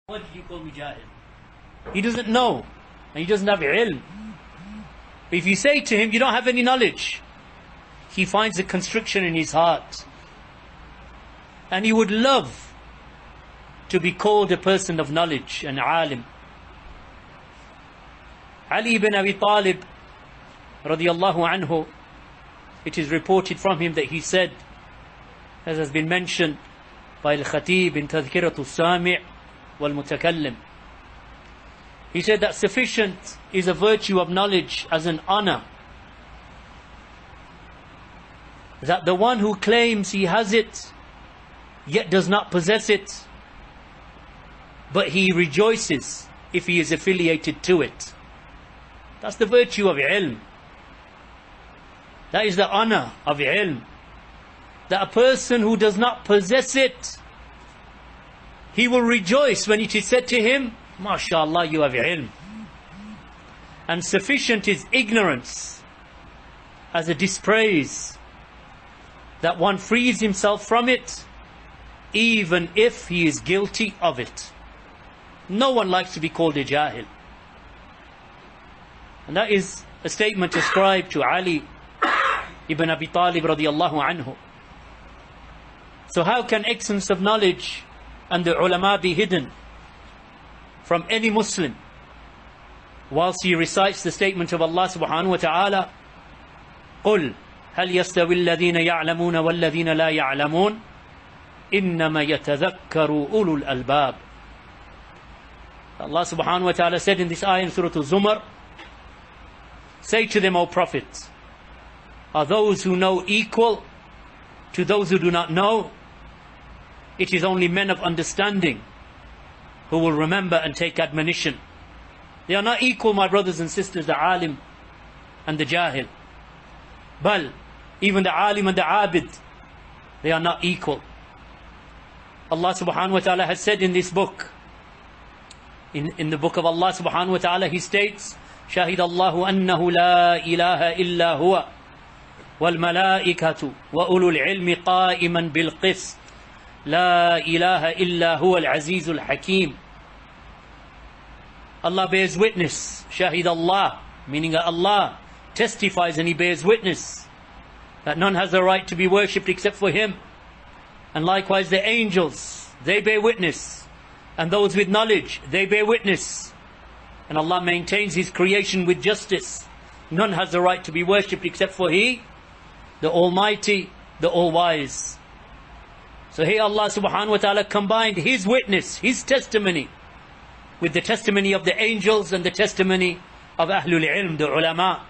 What did you call me jahil? He doesn't know, and he doesn't have ilm. If you say to him, you don't have any knowledge, he finds a constriction in his heart. And he would love to be called a person of knowledge, an alim. Ali ibn Abi Talib, radiyallahu anhu, it is reported from him that he said, as has been mentioned by Al-Khatib in Tadhkiratu Sami' wal-Mutakallim, he said that sufficient is a virtue of knowledge as an honor, that the one who claims he has it yet does not possess it, but he rejoices if he is affiliated to it. That's the virtue of ilm. That is the honor of ilm. That a person who does not possess it, he will rejoice when it is said to him, MashaAllah, you have ilm. And sufficient is ignorance as a dispraise, that one frees himself from it, even if he is guilty of it. No one likes to be called a jahil. And that is a statement ascribed to Ali ibn Abi Talib radiyallahu anhu. So how can excellence of knowledge and the ulama be hidden from any Muslim whilst he recites the statement of Allah subhanahu wa ta'ala, قُلْ هَلْ يَسْتَوِي الَّذِينَ يَعْلَمُونَ وَالَّذِينَ لَا يَعْلَمُونَ إِنَّمَا يَتَذَكَّرُ أُولُو الْأَلْبَابِ. Allah subhanahu wa ta'ala said in this ayah in Surah Al-Zumar, say to them, O Prophet, are those who know equal to those who do not know? It is only men of understanding who will remember and take admonition. They are not equal, my brothers and sisters, the alim and the jahil. But even the alim and the abid, they are not equal. Allah subhanahu wa ta'ala has said in this book, in the book of Allah subhanahu wa ta'ala, He states, شَهِدَ اللَّهُ أَنَّهُ لَا إِلَهَ إِلَّا هُوَ وَالْمَلَائِكَةُ وَأُولُو الْعِلْمِ قَائِمًا بِالْقِسْطِ لا إله إلا هو العزيز الحكيم. Allah bears witness, Shahid Allah, meaning that Allah testifies and He bears witness that none has the right to be worshipped except for Him. And likewise the angels, they bear witness, and those with knowledge, they bear witness. And Allah maintains His creation with justice. None has the right to be worshipped except for He, the Almighty, the All-Wise. So here Allah subhanahu wa ta'ala combined His witness, His testimony, with the testimony of the angels and the testimony of Ahlul Ilm, the ulama.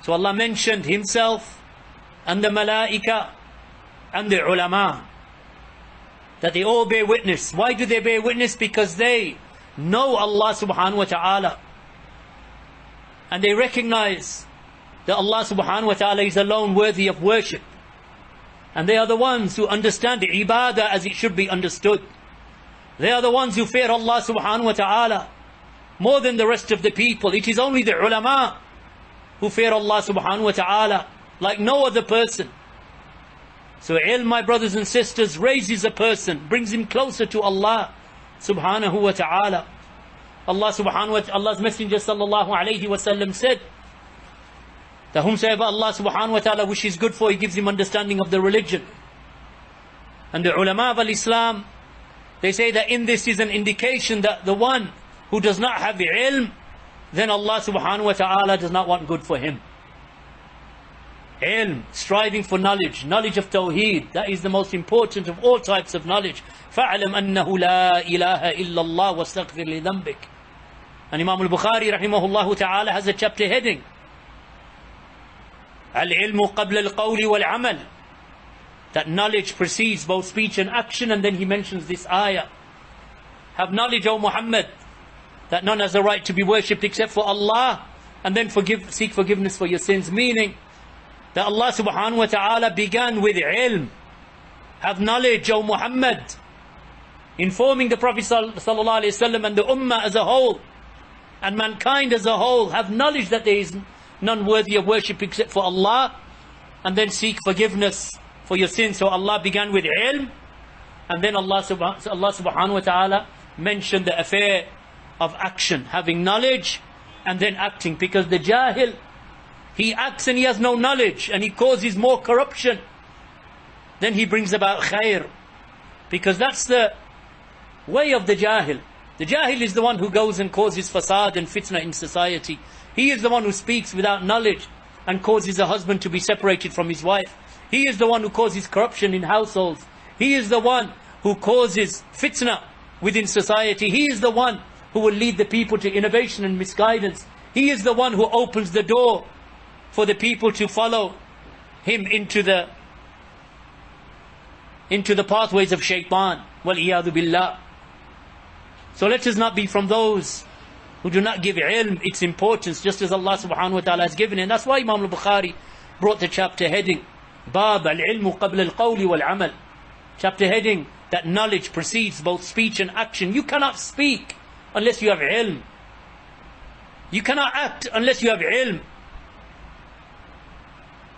So Allah mentioned Himself and the malaika and the ulama, that they all bear witness. Why do they bear witness? Because they know Allah subhanahu wa ta'ala, and they recognize that Allah subhanahu wa ta'ala is alone worthy of worship. And they are the ones who understand ibadah as it should be understood. They are the ones who fear Allah subhanahu wa ta'ala more than the rest of the people. It is only the ulama who fear Allah subhanahu wa ta'ala like no other person. So ilm, my brothers and sisters, raises a person, brings him closer to Allah subhanahu wa ta'ala. Allah subhanahu wa ta'ala, Allah's Messenger sallallahu alayhi wa sallam said that whomsoever Allah subhanahu wa ta'ala wishes good for, He gives him understanding of the religion. And the ulama of al-Islam, they say that in this is an indication that the one who does not have ilm, then Allah subhanahu wa ta'ala does not want good for him. Ilm, striving for knowledge, knowledge of Tawheed, that is the most important of all types of knowledge. فَعْلَمْ أَنَّهُ لَا إِلَهَ إِلَّا اللَّهُ وَاسْتَغْفِرْ لِذَنْبِكَ. And Imam al-Bukhari rahimahullah ta'ala has a chapter heading, Al-ilmu qabla al-qawli wal-amal, that knowledge precedes both speech and action. And then he mentions this ayah, have knowledge, O Muhammad, that none has the right to be worshipped except for Allah, and then seek forgiveness for your sins. Meaning that Allah subhanahu wa ta'ala began with ilm. Have knowledge, O Muhammad, informing the Prophet sallallahu alaihi wasallam and the ummah as a whole and mankind as a whole, have knowledge that there is none worthy of worship except for Allah, and then seek forgiveness for your sins. So Allah began with ilm, and then Allah subhanahu wa ta'ala mention the affair of action, having knowledge and then acting, because the jahil, he acts and he has no knowledge and he causes more corruption than he brings about khair, because that's the way of the jahil. The jahil is the one who goes and causes fasad and fitna in society. He is the one who speaks without knowledge and causes a husband to be separated from his wife. He is the one who causes corruption in households. He is the one who causes fitna within society. He is the one who will lead the people to innovation and misguidance. He is the one who opens the door for the people to follow him into the pathways of shaitan. Wal-iyadhu billah. So let us not be from those who do not give ilm its importance, just as Allah subhanahu wa ta'ala has given it. And that's why Imam al-Bukhari brought the chapter heading, Bab al-ilmu qabla al-qawli wal-amal. Chapter heading, that knowledge precedes both speech and action. You cannot speak unless you have ilm. You cannot act unless you have ilm.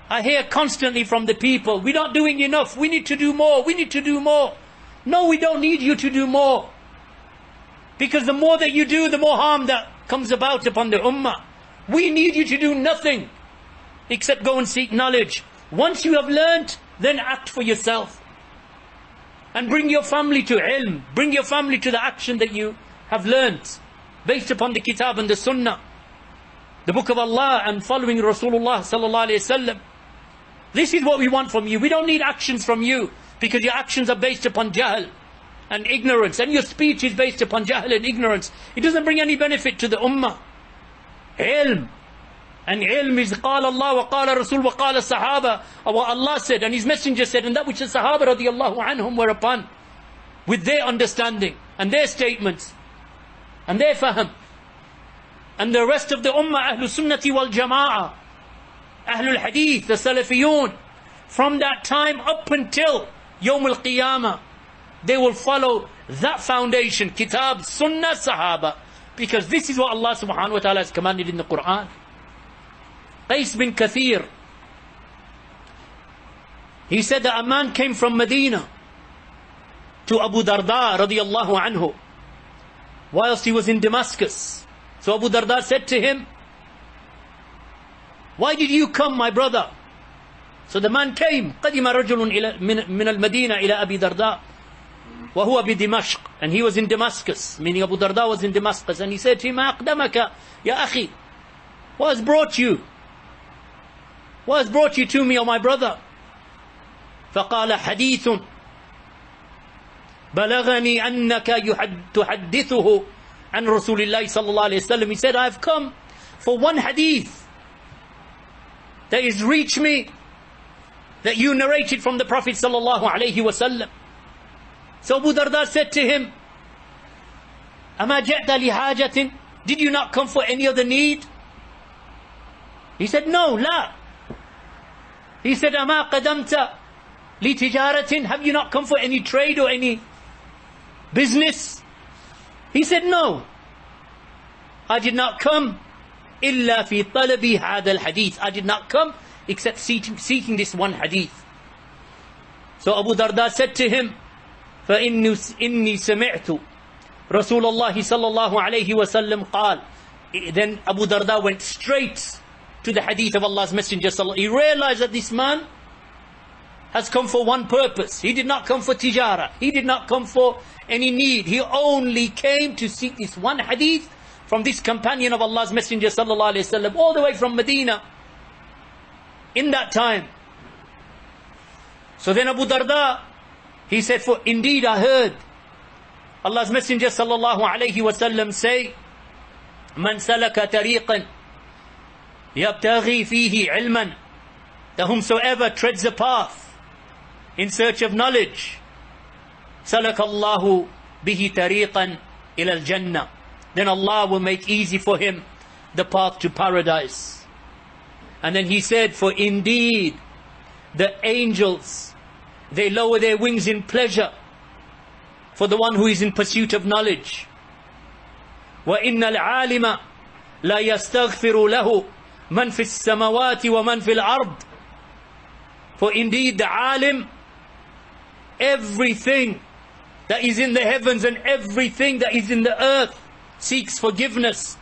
I hear constantly from the people, we're not doing enough, we need to do more, we need to do more. No, we don't need you to do more. Because the more that you do, the more harm that comes about upon the ummah. We need you to do nothing except go and seek knowledge. Once you have learnt, then act for yourself. And bring your family to ilm. Bring your family to the action that you have learnt, based upon the kitab and the sunnah, the book of Allah, and following Rasulullah sallallahu alayhi wasallam. This is what we want from you. We don't need actions from you, because your actions are based upon jahl and ignorance, and your speech is based upon jahl and ignorance. It doesn't bring any benefit to the ummah. Ilm. And ilm is قال Allah wa قال Rasul wa قال Sahaba, what Allah said and His Messenger said, and that which the Sahaba radiallahu anhum were upon, with their understanding and their statements and their fahm. And the rest of the ummah, Ahlul Sunnati wal Jama'ah, Ahlul Hadith, the Salafiyun, from that time up until Yawm al-Qiyamah, they will follow that foundation, Kitab, Sunnah, Sahaba, because this is what Allah subhanahu wa ta'ala has commanded in the Quran. Qais bin Kathir, he said that a man came from Medina to Abu Darda radiallahu anhu whilst he was in Damascus. So Abu Darda said to him, why did you come, my brother? So the man came, قدم رجل من المدينة إلى أبي درداء وهو بدمشق, and he was in Damascus, meaning Abu Darda was in Damascus, and he said to him, ما أقدمك يا أخي, what has brought you? What has brought you to me, O my brother? فقال حديث بلغني أنك تحدثه عن رسول الله صلى الله عليه وسلم. He said, I have come for one hadith that is reached me, that you narrated from the Prophet صلى الله عليه وسلم. So Abu Darda said to him, أما جئت لحاجة? Did you not come for any other need? He said, no, لا. He said, أما قدمت لتجارة? Have you not come for any trade or any business? He said, no, I did not come إلا في طلب هذا الحديث. I did not come except seeking this one hadith. So Abu Darda said to him, فإني سمعت رسول الله صلى الله عليه وسلم قال. Then Abu Darda went straight to the hadith of Allah's Messenger. He realized that this man has come for one purpose. He did not come for tijara. He did not come for any need. He only came to seek this one hadith from this companion of Allah's Messenger sallallahu alaihi wasallam, all the way from Medina in that time. So then Abu Darda, he said, for indeed I heard Allah's Messenger sallallahu alaihi wasallam say, Man salaka tariqan yabtaghi fihi ilman, that whomsoever treads a path in search of knowledge, salaka Allahu bihi tariqan ila al-jannah, then Allah will make easy for him the path to paradise. And then he said, for indeed the angels, they lower their wings in pleasure for the one who is in pursuit of knowledge. وَإِنَّ الْعَالِمَ لَا يَسْتَغْفِرُ لَهُ مَنْ فِي السَّمَوَاتِ وَمَنْ فِي الْأَرْضِ. For indeed the alim, everything that is in the heavens and everything that is in the earth seeks forgiveness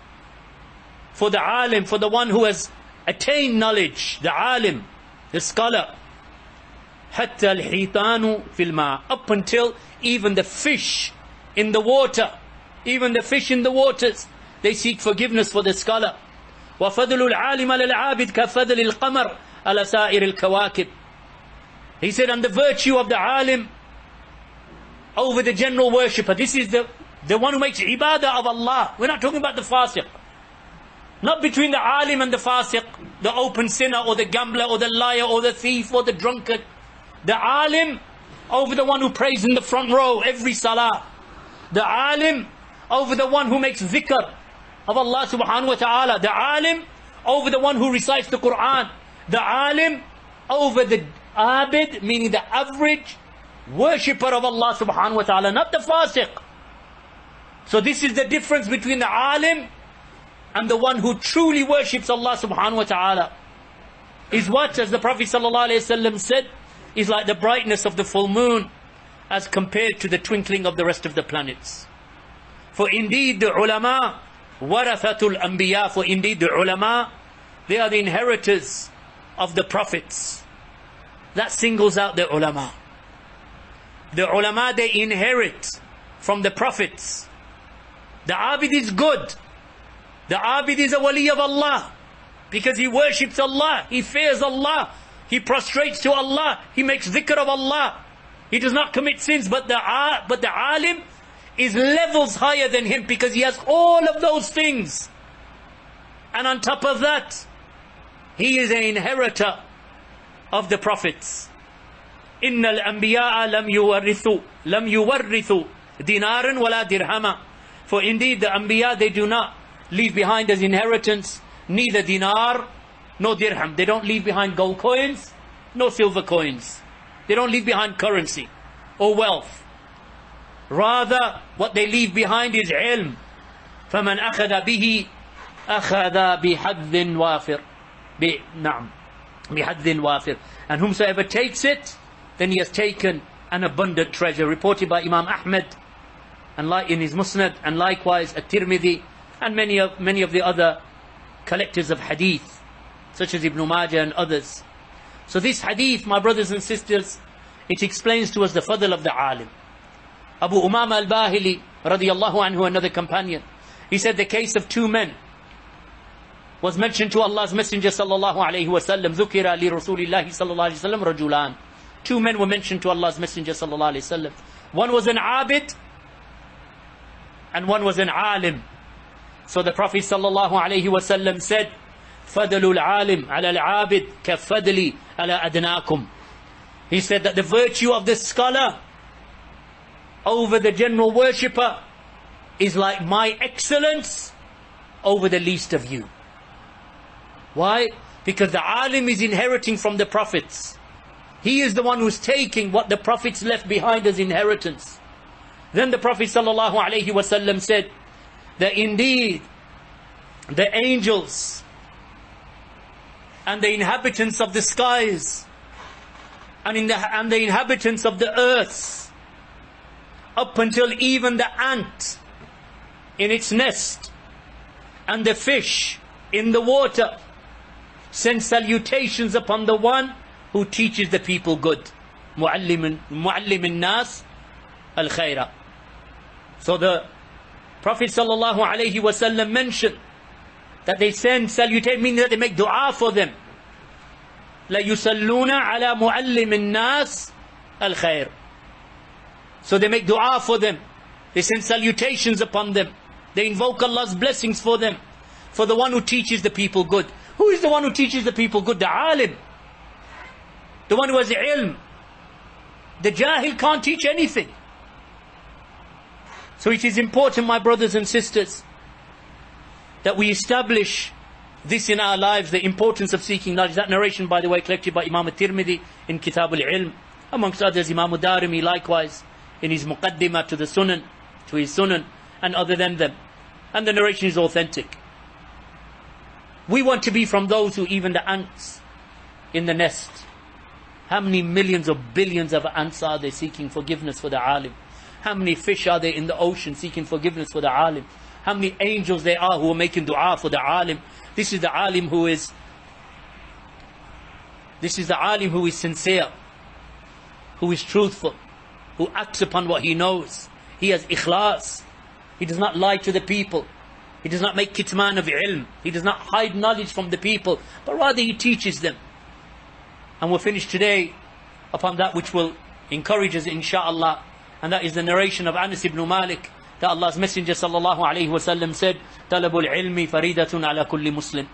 for the alim, for the one who has attained knowledge, the alim, the scholar. حتى الحيتان في الماء, up until even the fish in the water, even the fish in the waters, they seek forgiveness for the scholar. وفضل العالم على العابد كفضل القمر على سائر الكواكب. He said, and the virtue of the alim over the general worshipper, this is the one who makes ibadah of Allah. We're not talking about the fasiq. Not between the alim and the fasiq, the open sinner or the gambler or the liar or the thief or the drunkard. The alim over the one who prays in the front row every salah. The alim over the one who makes dhikr of Allah subhanahu wa ta'ala. The alim over the one who recites the Quran. The alim over the abid, meaning the average worshipper of Allah subhanahu wa ta'ala, not the fasiq. So this is the difference between the alim and the one who truly worships Allah subhanahu wa ta'ala. Is what, as the Prophet sallallahu alayhi wasallam said, is like the brightness of the full moon as compared to the twinkling of the rest of the planets. For indeed the ulama warathatul anbiya, for indeed the ulama, they are the inheritors of the prophets. That singles out the ulama. The ulama, they inherit from the prophets. The abid is good. The abid is a wali of Allah because he worships Allah, he fears Allah, he prostrates to Allah, he makes dhikr of Allah. He does not commit sins, but the alim is levels higher than him because he has all of those things. And on top of that, he is an inheritor of the prophets. Innal anbiya'a lam yuwarrithu dinaran wala dirhama. For indeed the anbiya, they do not leave behind as inheritance neither dinar nor dirham. They don't leave behind gold coins nor silver coins. They don't leave behind currency or wealth. Rather, what they leave behind is ilm. فَمَنْ أَخَذَ بِهِ أَخَذَ بِحَدٍّ وَافِرٍ. نعم, بِحَدٍّ وَافِرٍ. And whomsoever takes it, then he has taken an abundant treasure. Reported by Imam Ahmed and like in his Musnad, and likewise at-Tirmidhi, and many of the other collectors of hadith, such as Ibn Majah and others. So this hadith, my brothers and sisters, it explains to us the fadl of the alim. Abu Umama al-Bahili radiyallahu anhu, another companion, he said the case of two men was mentioned to Allah's Messenger sallallahu alayhi wa sallam. Dhukira li Rasulillahi sallallahu alayhi wa sallam rajulan. Two men were mentioned to Allah's Messenger sallallahu alayhi wa sallam. One was an abid and one was an alim. So the Prophet sallallahu alayhi wa sallam said, فَضْلُ الْعَالِمْ عَلَى الْعَابِدِ كَفَضْلِ عَلَى أَدْنَاكُمْ. He said that the virtue of the scholar over the general worshipper is like my excellence over the least of you. Why? Because the alim is inheriting from the prophets. He is the one who's taking what the prophets left behind as inheritance. Then the Prophet sallallahu alaihi wasallam said that indeed the angels and the inhabitants of the skies and the inhabitants of the earth, up until even the ant in its nest and the fish in the water, send salutations upon the one who teaches the people good. Muallim nas al khaira. So the Prophet sallallahu alaihi wasallam mentioned that they send salutation, meaning that they make dua for them. La yusalluna ala muallim nas al khair. So they make dua for them. They send salutations upon them. They invoke Allah's blessings for them, for the one who teaches the people good. Who is the one who teaches the people good? The alim. The one who has ilm. The jahil can't teach anything. So it is important, my brothers and sisters, that we establish this in our lives, the importance of seeking knowledge. That narration, by the way, collected by Imam al-Tirmidhi in Kitab al-Ilm, amongst others Imam Darimi likewise in his Muqaddimah to the Sunan, to his Sunan, and other than them. And the narration is authentic. We want to be from those who, even the ants in the nest, how many millions or billions of ants are they seeking forgiveness for the alim? How many fish are there in the ocean seeking forgiveness for the alim? How many angels there are who are making dua for the alim? This is the alim who is sincere, who is truthful, who acts upon what he knows. He has ikhlas. He does not lie to the people. He does not make kitman of ilm. He does not hide knowledge from the people, but rather he teaches them. And we'll finish today upon that which will encourage us, insha'Allah, and that is the narration of Anas ibn Malik, that Allah's Messenger sallallahu alayhi wa sallam said, "Talabul ilmi faridatun ala kulli Muslim,"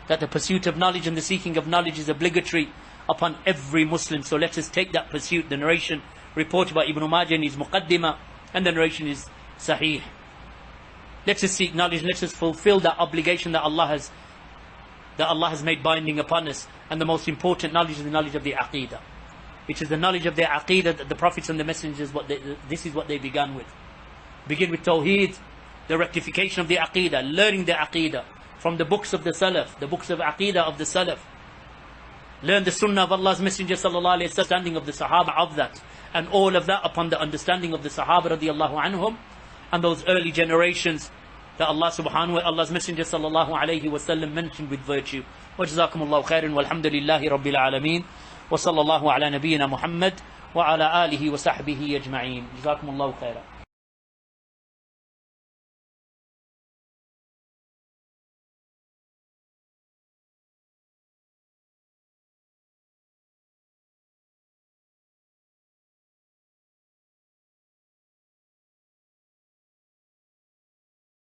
that the pursuit of knowledge and the seeking of knowledge is obligatory upon every Muslim. So let us take that pursuit. The narration reported by Ibn Majah in his Muqaddimah, and the narration is Sahih. Let us seek knowledge. Let us fulfill that obligation that Allah has made binding upon us. And the most important knowledge is the knowledge of the Aqeedah, which is the knowledge of their Aqeedah, that the Prophets and the Messengers, this is what they began with. Begin with Tawheed, the rectification of the Aqeedah, learning the Aqeedah from the books of the Salaf, the books of Aqeedah of the Salaf. Learn the Sunnah of Allah's Messenger sallallahu alayhi wa sallam, understanding of the Sahaba of that, and all of that upon the understanding of the Sahaba radiyallahu anhum, and those early generations that Allah subhanahu wa Allah's Messenger sallallahu alayhi wa sallam mentioned with virtue. Wa jazakumullahu khairan walhamdulillahi rabbil alameen wa sallallahu ala nabiyyina Muhammad wa ala alihi wa sahbihi ajma'een. Jazakumullahu khairan.